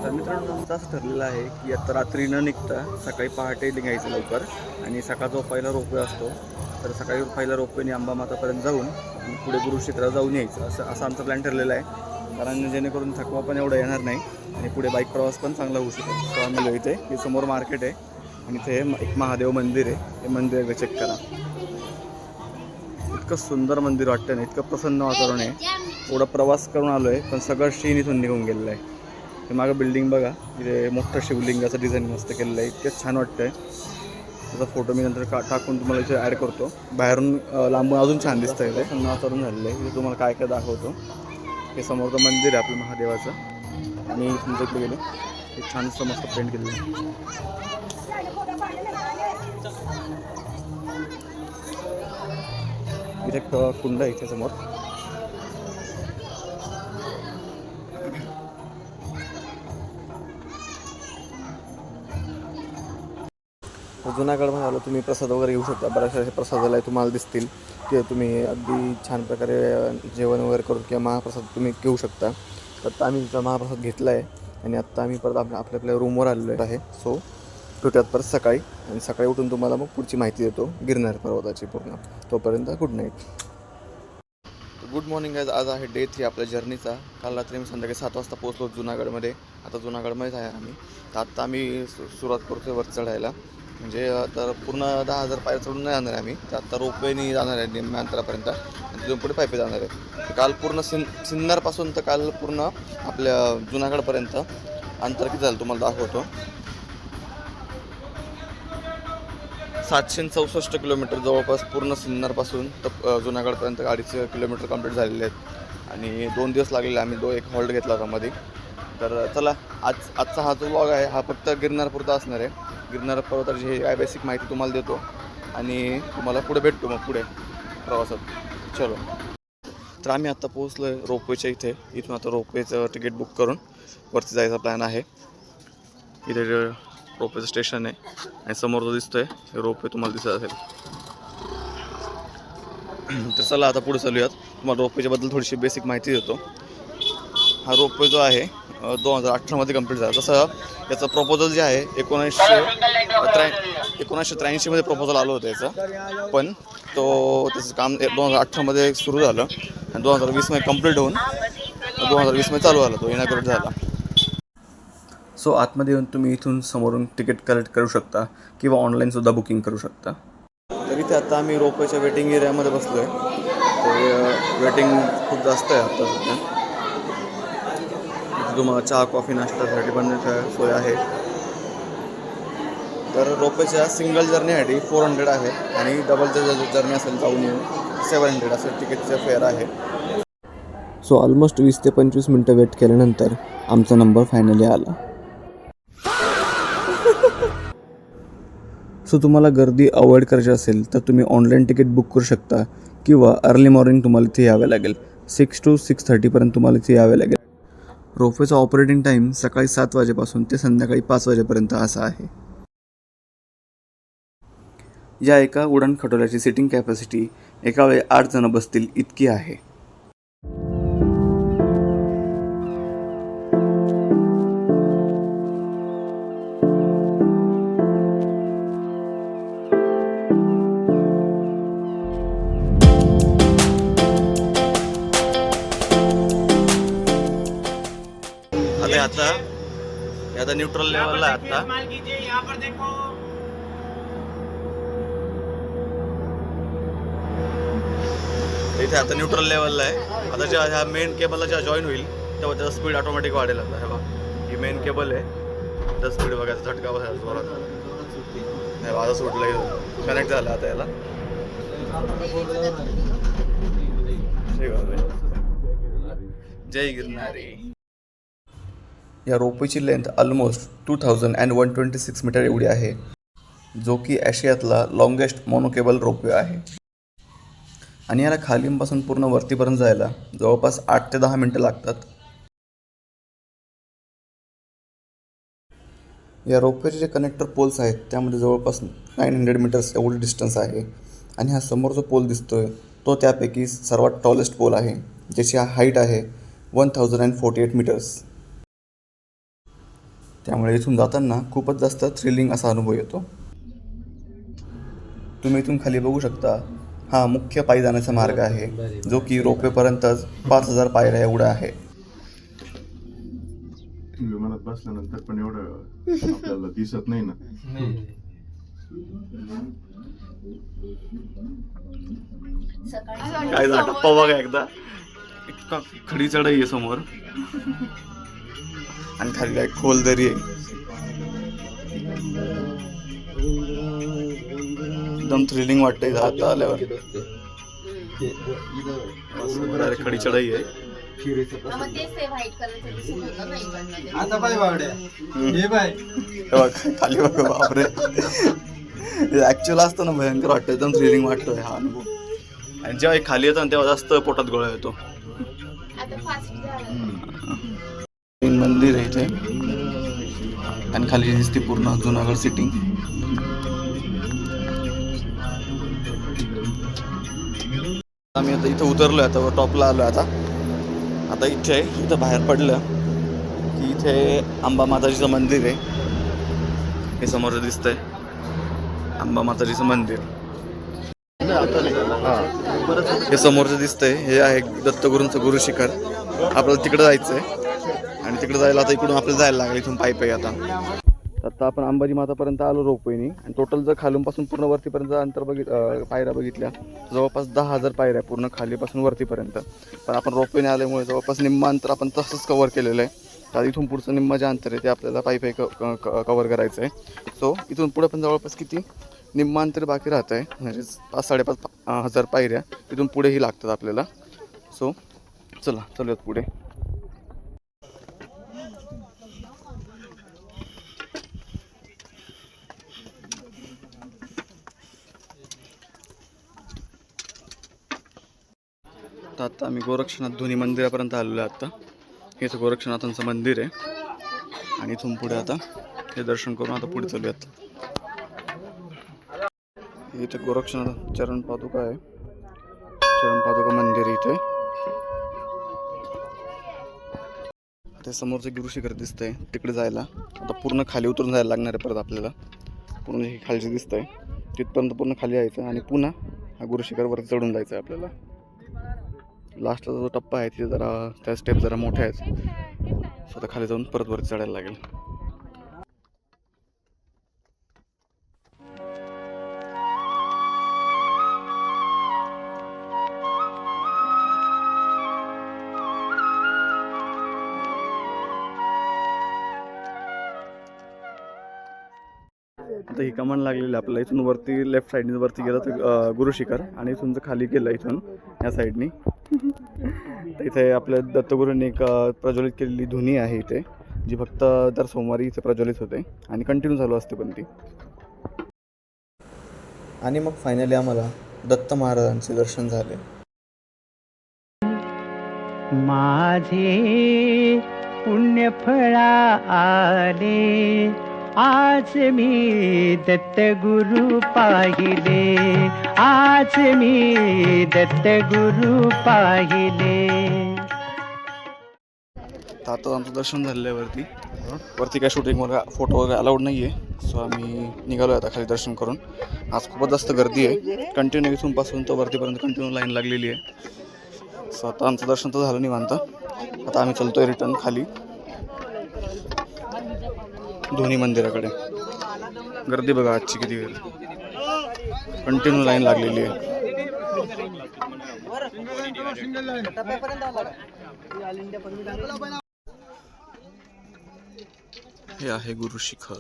तर मित्रांनो, आमचं असं ठरलेलं आहे की आता रात्री न निघता सकाळी पहाटे निघायचं लवकर आणि सकाळचा पहिला रोपवे असतो. तर सकाळी पहिला रोपवेने अंबामातापर्यंत जाऊन पुढे गुरुक्षेत्राला जाऊन यायचं असं आमचा प्लॅन ठरलेला आहे. कारण जेणेकरून थकवा पण एवढा येणार नाही आणि पुढे बाईक प्रवास पण चांगला होऊ शकेल. सो आम्ही इथे हे समोर मार्केट आहे आणि इथे एक महादेव मंदिर आहे. हे मंदिर चेक करा. इतकं सुंदर मंदिर वाटतं ना, इतकं प्रसन्न वातावरण आहे. एवढा प्रवास करून आलो आहे पण सगळं शीन इथून निघून गेलेलं आहे. हे मागं बिल्डिंग बघा, इथे मोठं शिवलिंगाचं डिझाईन मस्त केलेलं आहे. इतकं छान वाटतं आहे. त्याचा फोटो मी नंतर टाकून तुम्हाला इथे ॲड करतो. बाहेरून लांबून अजून छान दिसतं आहे. ते वातावरण झालेलं आहे. इथे तुम्हाला काय काय दाखवतो. हे समोरचं मंदिर आहे आपलं महादेवाचं आणि तुमच्या इकडे गेले हे छानसं मस्त पेंट केलेलं आहे. इथे कुंड आहे इथे समोर. जुनागडमध्ये आलो तुम्ही प्रसाद वगैरे घेऊ शकता. बऱ्याचशा प्रसादालय तुम्हाला दिसतील की तुम्ही अगदी छान प्रकारे जेवण वगैरे करून किंवा महाप्रसाद तुम्ही घेऊ शकता. तर आम्ही तिथं महाप्रसाद घेतला आहे आणि आत्ता आम्ही परत आपल्या रूमवर आलेलो आहे. सो भेटूयात परत सकाळी आणि सकाळी उठून तुम्हाला मग पुढची माहिती देतो गिरनार पर्वताची पूर्ण. तोपर्यंत गुड नाईट. Good morning. आज आहे डे 3 आपल्या जर्नीचा. काल रात्री मी संध्याकाळी 7 वाजता पोहोचलो जुनागडमध्ये. आता जुनागडमध्येच आहे आम्ही. तर आत्ता आम्ही सुरुवात करतो वर चढायला. म्हणजे आता पूर्ण 10,000 पायऱ्या चढून नाही जाणार आहे आम्ही. तर आत्ता रोपवेने जाणार आहे निम्म्या अंतरापर्यंत आणि तिथून पुढे पायपे जाणार आहे. काल पूर्ण सिन्नरपासून तर काल पूर्ण आपल्या जुनागडपर्यंत अंतर किती झालं तुम्हाला दाखवतो. 764 किलोमीटर जवळपास पूर्ण सिन्नरपासून तर जुनागडपर्यंत 2.5 किलोमीटर कंप्लीट झालेले आहेत आणि 2 दिवस लागलेले. आम्ही एक हॉल्ट घेतला होता मध्ये. तर चला आजचा हा जो व्लॉग आहे हा फक्त गिरनारपुरता असणार आहे. गिरनार पर्वताची हे काय बेसिक माहिती तुम्हाला देतो आणि तुम्हाला पुढे भेटतो मग पुढे प्रवासात. चलो. तर आम्ही आत्ता पोहोचलो आहे रोपवेच्या इथे. इथून आता रोपवेचं तिकीट बुक करून वरती जायचा प्लॅन आहे. इथे रोपवेचं स्टेशन आहे आणि समोर जो दिसतोय हे रोपवे तुम्हाला दिसत असेल. तर चला आता पुढे चालूयात. तुम्हाला रोपवेच्याबद्दल थोडीशी बेसिक माहिती देतो. हा रोपवे जो आहे 2018 कंप्लीट झाला. तसं याचं प्रपोजल जे आहे 1983 मध्ये प्रपोजल आलं होतं याचं. पण त्याचं काम 2018 सुरू झालं आणि 2020 कंप्लीट होऊन 2020 चालू झाला. तो इनॉग्रेट झाला. सो आतमध्ये येऊन तुम्ही इथून समोरून तिकीट कलेक्ट करू शकता किंवा ऑनलाईनसुद्धा बुकिंग करू शकता. तर इथे आता आम्ही रोपवेच्या वेटिंग एरियामध्ये बसलो आहे. तर वेटिंग खूप जास्त आहे आत्ता सध्या. तुम्हाला चहा कॉफी नाश्त्यासाठी पण सोय आहे. तर रोपवेच्या सिंगल जर्नीसाठी 400 आहे आणि डबल जर्नी असेल जाऊन येऊन 700 असं तिकीटचं फेअर आहे. सो ऑलमोस्ट 20 ते 25 मिनटं वेट केल्यानंतर आमचा नंबर फायनली आला. सो तुम्हाला गर्दी अवॉइड करायची असेल तर तुम्ही ऑनलाईन तिकीट बुक करू शकता किंवा अर्ली मॉर्निंग तुम्हाला इथे यावे लागेल. 6 to 6:30 तुम्हाला इथे यावे लागेल. रोपवेचा ऑपरेटिंग टाईम सकाळी 7 वाजेपासून ते संध्याकाळी 5 वाजेपर्यंत असा आहे. या एका उडान खटोल्याची सिटिंग कॅपॅसिटी एका वेळी 8 जण बसतील इतकी आहे. आता न्यूट्रल लेवलला आता इथे आता न्यूट्रल लेवलला आहे. आता जेव्हा ह्या मेन केबलला जेव्हा जॉईन होईल तेव्हा त्याचा स्पीड ऑटोमॅटिक वाढेल. आता हे बघा ही मेन केबल आहे. त्याचा स्पीड बघायचा झटका बघायचा जोरात. हे वाजा सुटलं कनेक्ट झालं आता याला. जय गिरनारी. या रोपवेची लेंथ ऑलमोस्ट 2126 मीटर एवढी आहे, जो की आशियातला लॉंगेस्ट मोनोकेबल रोपवे आहे. आणि याला खालीपासून पूर्ण वरतीपर्यंत जायला जवळपास 8 ते 10 मिनटं लागतात. या रोपवेचे जे कनेक्टर पोल्स आहेत त्यामध्ये जवळपास 900 मीटर्स एवढी डिस्टन्स आहे आणि हा समोर जो पोल दिसतोय तो त्यापैकी सर्वात टॉलेस्ट पोल आहे, ज्याची हाईट आहे 1048 मीटर्स. त्यामुळे इथून जाताना खूपच जास्त थ्रिलिंग असा अनुभव येतो. तुम्ही इथून खाली बघू शकता, हा मुख्य पायी जाण्याचा मार्ग आहे, जो की रोपवेपर्यंतच 5000 पायऱ्या एवढा आहे. विमानात बसल्यानंतर पण एवढं आपल्याला दिसत नाही ना. काय झालं टप्पा बघा एकदा, इतका खडी चढाई आहे समोर आणि खाली एक खोल दरी आहे. एकदम थ्रिलिंग वाटतंय आता आल्यावर. डायरेक्ट खडी चढाई आहे. आता पाय बावड्या हे बाय खाली बघ, बापरे. ऍक्च्युअल असतं ना भयंकर वाटतं, एकदम थ्रिलिंग वाटतोय हा अनुभव. आणि जेव्हा खाली येतो ना तेव्हा जास्त पोटात गोळा येतो. मंदिर आहे इथे आणि खाली दिसते पूर्ण जुनागड सिटी. आम्ही आता इथं उतरलोय, आता टॉपला आलो. आता इथं बाहेर पडलं की इथे अंबा माताजीचं मंदिर आहे. हे समोर दिसतंय अंबा माताजीचं मंदिर. हे समोरचं दिसतंय हे आहे दत्तगुरूंचं गुरु शिखर. आपल्याला तिकडे जायचं आहे आणि तिकडे जायला आता इकडून आपल्याला जायला लागलं इथून पायी. आता आपण अंबाजी मातापर्यंत आलो रोपवेनी आणि टोटल जर खालूनपासून पूर्ण वरतीपर्यंत अंतर पायऱ्या बघितल्या जवळपास 10,000 पायऱ्या पूर्ण खालीपासून वरतीपर्यंत. पण आपण रोपवेने आल्यामुळे जवळपास निम्म अंतर आपण तसंच कव्हर केलेलं आहे. तर इथून पुढचं निम्म जे अंतर आहे ते आपल्याला पायी कव्हर करायचं आहे. सो इथून पुढे पण जवळपास किती निम्म अंतर बाकी राहतं आहे, म्हणजे 5,500 पायऱ्या इथून पुढेही लागतात आपल्याला. सो चला चलूयात पुढे. आता आम्ही गोरक्षनाथ धोनी मंदिरापर्यंत आलेलो आहे. आता हेच गोरक्षनाथांचं मंदिर आहे आणि इथून पुढे आता हे दर्शन करून आता पुढे चालूयात. इथे गोरक्षनाथ चरण पादुका आहे, चरण पादुका मंदिर इथे. ते समोरचे गुरु शिखर दिसतंय, तिकडे जायला आता पूर्ण खाली उतरून जायला लागणार आहे परत आपल्याला. पूर्ण हे खालचे दिसतंय तिथपर्यंत पूर्ण खाली यायचं आणि पुन्हा हा गुरु शिखरवरती चढून जायचं आहे आपल्याला. लास्टचा जो टप्पा आहे तिथे जरा त्या स्टेप जरा मोठ्या आहेत, स्वतः खाली जाऊन परत वरती चढायला लागेल. आता ही कमान लागलेली आपल्याला. इथून वरती लेफ्ट साईडने वरती गेलं तर गुरु शिखर आणि इथून जर खाली गेलं इथून ह्या साईडनी तर इथे आपल्या दत्तगुरूंनी एक प्रज्वलित केलेली धुनी आहे इथे, जी फक्त दर सोमवारी इथे प्रज्वलित होते आणि कंटिन्यू चालू असते पण ती. आणि मग फायनली आम्हाला दत्त महाराजांचे दर्शन झाले. माझे पुण्य फळा आले, आज मी दत्त गुरु पाहिले, आज मी दत्त गुरु पाहिले. आता आमचं दर्शन झालेलं आहे. वरती काय शूटिंग वगैरे फोटो वगैरे अलाउड नाही आहे. सो आम्ही निघालो आहे आता खाली दर्शन करून. आज खूपच जास्त गर्दी आहे, कंटिन्यू इथूनपासून तर वरतीपर्यंत कंटिन्यू लाईन लागलेली आहे. सो आता आमचं दर्शन तर झालं निवांत. आता आम्ही चलतोय रिटर्न खाली धोनी मंदिराकडे. गर्दी बघा आजची किती गर्दी, कंटिन्यू लाईन लागलेली आहे. हे आहे गुरु शिखर.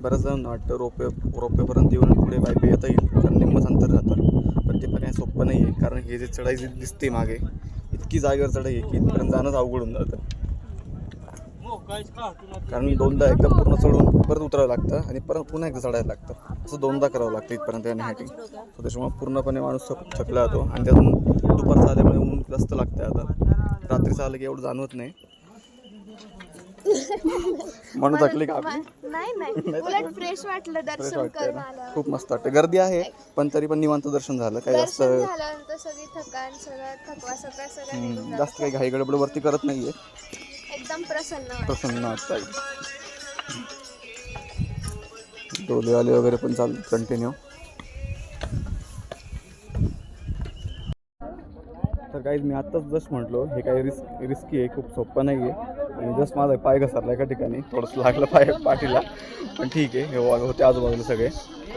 बऱ्याच जणांना वाटतं रोपवेपर्यंत येऊन पुढे पायी येता येईल, कारण निम्मच अंतर राहतं. पण ते पण काही सोपं नाही आहे, कारण हे जे चढाई दिसते मागे इतकी जागेवर चढाई आहे की इथपर्यंत जाणंच अवघड होऊन जातं. कारण दोनदा एकदा पूर्ण चढून परत उतरावं लागतं आणि परत पुन्हा एकदा चढायला लागतं. असं दोनदा करावं लागतं इथपर्यंत येण्यासाठी. सो त्याच्यामुळे पूर्णपणे माणूस थकला जातो आणि त्यातून दुपारचं आल्यामुळे ऊन जास्त लागतं. आता रात्रीचं आलं की एवढं जाणवत नाही. म्हणून थकली का आपली? नाही नाही उलट फ्रेश वाटलं फ्रेश दर्शन वाटतंय करून ना आलं. खूप मस्त वाटतं. गर्दी आहे पण तरी पण निवांत दर्शन झालं. काही जास्त दर्शन झाल्यानंतर सगळी थकान सगळं थकवा सगळं निघून जातं. जास्त काही घाई गडबड वरती करत नाहीये. एकदम प्रसन्न वाटतं. प्रसन्न वाटतं. डोलेवाले वगैरे पण चालू कंटिन्यू. तर काही मी आत्ताच जस्ट म्हटलो हे काही रिस्की आहे, खूप सोपं नाही आहे. आणि जस्ट माझा पाय घसरला एका ठिकाणी, थोडंसं लागलं पाय पाठीला, पण ठीक आहे. हे होते आजूबाजूला सगळे,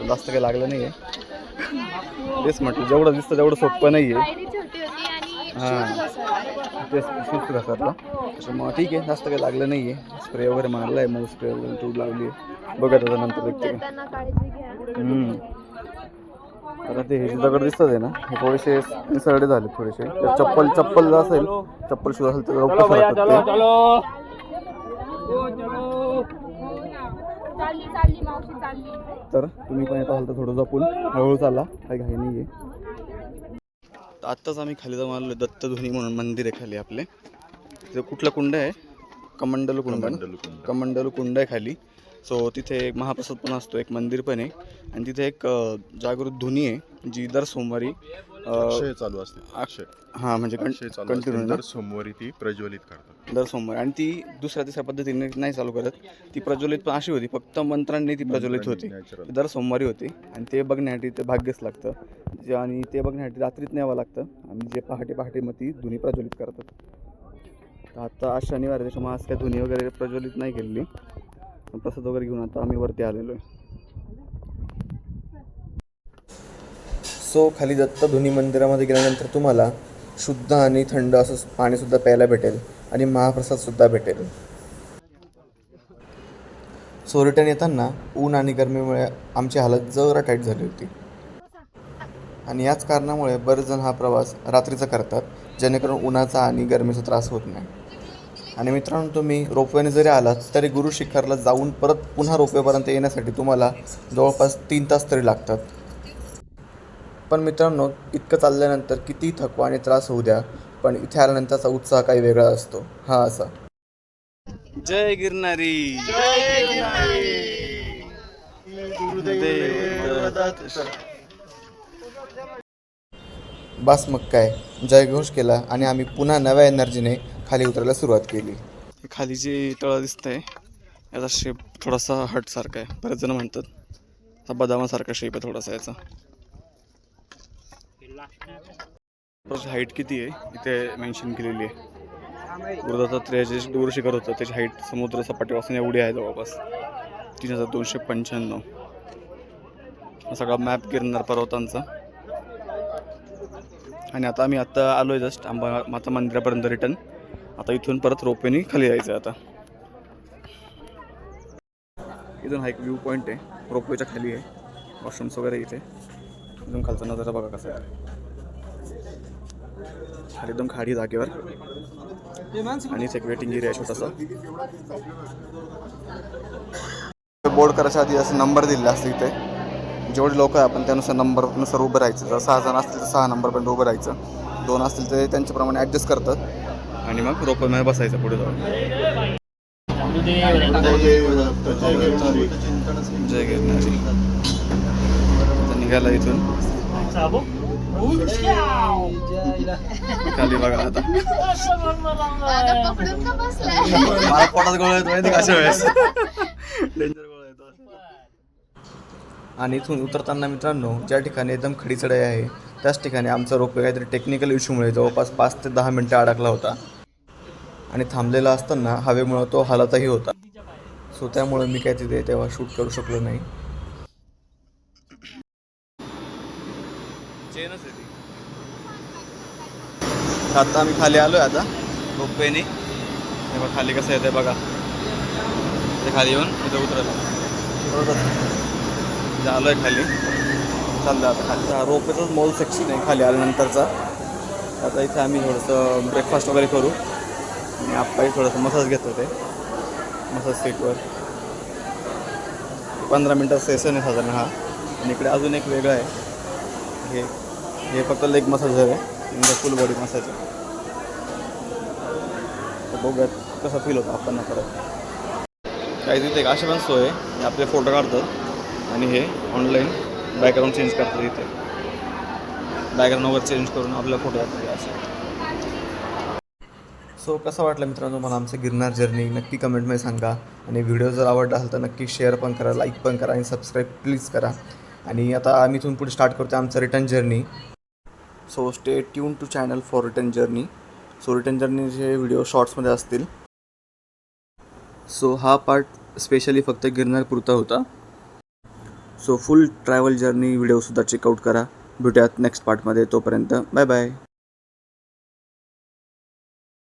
जास्त काही लागलं नाही आहे. तेच म्हटलं जेवढं दिसतं तेवढं सोपं नाही आहे. पायरी छोटी होती आणि हां तेच शूज घसरला, त्याच्यामुळं ठीक आहे, जास्त काही लागलं नाही आहे. स्प्रे वगैरे मारला आहे, मग स्प्रे वगैरे ट्यूब लावली आहे. बघत होता नंतर बघते. त्यांना काळजी घ्या. आता ते हे जे दगड दिसतात आहे ना, हे थोडेसे निसरडे झाले थोडेसे. चप्पल जर असेल, चप्पल शूज असेल तर लवकर सरकतात ते. तर तुम्ही पण येत असाल तर थोडं जपून हळूहळू चाला, काही घाई नाही आहे. आत्ताच आम्ही खाली जाऊन आलो दत्तध्वनी म्हणून मंदिर आहे खाली आपले. तिथे कुठलं कुंड आहे? कमंडलू कुंड आहे खाली. सो तिथे एक महाप्रसाद पण असतो, एक मंदिर पण आहे, आणि तिथे एक जागृत धुनी आहे जी दर सोमवारी चालू असते. हां म्हणजे कंटिन्यू दर सोमवारी ती प्रज्वलित करतात. दर सोमवारी. आणि ती दुसऱ्या पद्धतीने नाही चालू करत, ती प्रज्वलित पण अशी होती, फक्त मंत्रांनी ती प्रज्वलित होती. दर सोमवारी होती आणि ते बघण्यासाठी ते भाग्यच लागतं. आणि ते बघण्यासाठी रात्रीत न्यावं लागतं आणि जे पहाटे मग ती धुनी प्रज्वलित करतात. तर आता आज शनिवार आहे, त्याच्यामुळे आज काय धुनी वगैरे प्रज्वलित नाही केलेली. प्रसाद वगैरे घेऊन आता आम्ही वरती आलेलो आहे. सो खाली दत्तध्वनी मंदिरामध्ये गेल्यानंतर तुम्हाला शुद्ध आणि थंड असं पाणीसुद्धा प्यायला भेटेल आणि महाप्रसादसुद्धा भेटेल. सो रिटर्न येताना ऊन आणि गरमीमुळे आमची हालत जरा टाईट झाली होती आणि याच कारणामुळे बरेच जण हा प्रवास रात्रीचा करतात, जेणेकरून उन्हाचा आणि गरमीचा त्रास होत नाही. आणि मित्रांनो, तुम्ही रोपवेने जरी आलात तरी गुरु शिखरला जाऊन परत पुन्हा रोपवेपर्यंत येण्यासाठी तुम्हाला जवळपास 3 तास तरी लागतात. पण मित्रांनो, इतकं चालल्यानंतर किती थकवा आणि त्रास होऊ द्या, पण इथे आल्यानंतरचा उत्साह काही वेगळा असतो. हा असा. जय गिरनारी. बस मग काय, जयघोष केला आणि आम्ही पुन्हा नव्या एनर्जीने खाली उतरायला सुरुवात केली. खाली जे तळ दिसतंय याचा शेप थोडासा हटसारखा आहे. बरेच जण म्हणतात बदामासारखा शेप आहे थोडासा याचा. हाईट किती आहे इथे मेन्शन केलेली आहे. गुरुदत्तात्रेयाचे दूर शिखर होतं, त्याची हाईट समुद्र सपाटीपासून एवढी आहे, जवळपास 3295. हा सगळा मॅप गिरनार पर्वतांचा. आणि आता आम्ही आलो आहे जस्ट माता मंदिरापर्यंत रिटर्न. आता इथून परत रोपवेने खाली जायचं आहे. आता इथून हा एक व्ह्यू पॉईंट आहे, रोपवेच्या खाली आहे, वॉशरूम्स वगैरे इथे. इथून खालचा नजारा बघा कसा आहे, खाली एकदम खाडी जागेवर. आणि एक वेटिंग एरिया आहे छोटासा. बोर्ड करायच्या आधी असं नंबर दिलेला असतं इथे, जेवढे लोक आहे आपण त्यानुसार नंबरनुसार उभं राहायचं. जर 6 जण असतील तर 6 नंबरपर्यंत उभं राहायचं, 2 असतील तर त्यांच्याप्रमाणे ॲडजस्ट करतात आणि मग रोपवेमध्ये बसायचं पुढे जाऊन. जय गिरनारी. निघाला इथून खाली बघा. आता पकडून का बसलाय? मला पोटात गोळा येतो माहिती अशा वेळेस, डेंजर गोळा येतो. आणि इथून उतरताना मित्रांनो, ज्या ठिकाणी एकदम खडी चढाई आहे त्याच ठिकाणी आमचा रोपवे काहीतरी टेक्निकल इश्यूमुळे जवळपास 5 ते 10 मिनटं अडकला होता आणि थांबलेला असताना हवेमुळे तो हालतही होता. सो त्यामुळे मी काय तिथे तेव्हा शूट करू शकलो नाही. आता आम्ही खाली आलो आहे आता रोपवेने. तेव्हा खाली कसं येतं बघा, ते खाली येऊन इथं उतरलं आलो आहे खाली. चाललं आता खाली रोपवेचाच मॉल सेक्शन आहे खाली आल्यानंतरचा. आता इथे आम्ही थोडंसं ब्रेकफास्ट वगैरे करू आणि आप्पाही थोडंसं मसाज घेत होते मसाज सीटवर. 15 मिनटाचा सेशन आहे साधारण हा. आणि इकडे अजून एक वेगळं आहे, हे फक्त लेग मसाजर आहे, फुल बॉडी मसाज. बघूयात कसा फील होता आपण परत. काही तिथे अशी पण सोय आहे, आपले फोटो काढतात आणि हे ऑनलाईन बॅकग्राऊंड चेंज करतात इथे. बॅकग्राऊंड वगैरे चेंज करून आपला फोटो काढतात असं. सो कसं वाटलं मित्रांनो मला आमचं गिरनार जर्नी, नक्की कमेंटमध्ये सांगा. आणि व्हिडिओ जर आवडला असेल तर नक्की शेअर पण करा, लाईक पण करा आणि सबस्क्राईब प्लीज करा. आणि आता आम्ही इथून पुढे स्टार्ट करतो आमचं return journey. So stay tune to channel for return journey. So return जर्नीचे व्हिडिओ शॉर्ट्समध्ये असतील. सो हा पार्ट स्पेशली फक्त गिरनारपुरता होता. सो फुल ट्रॅव्हल जर्नी व्हिडिओसुद्धा चेकआउट करा. भेटूयात नेक्स्ट पार्टमध्ये. तोपर्यंत बाय बाय.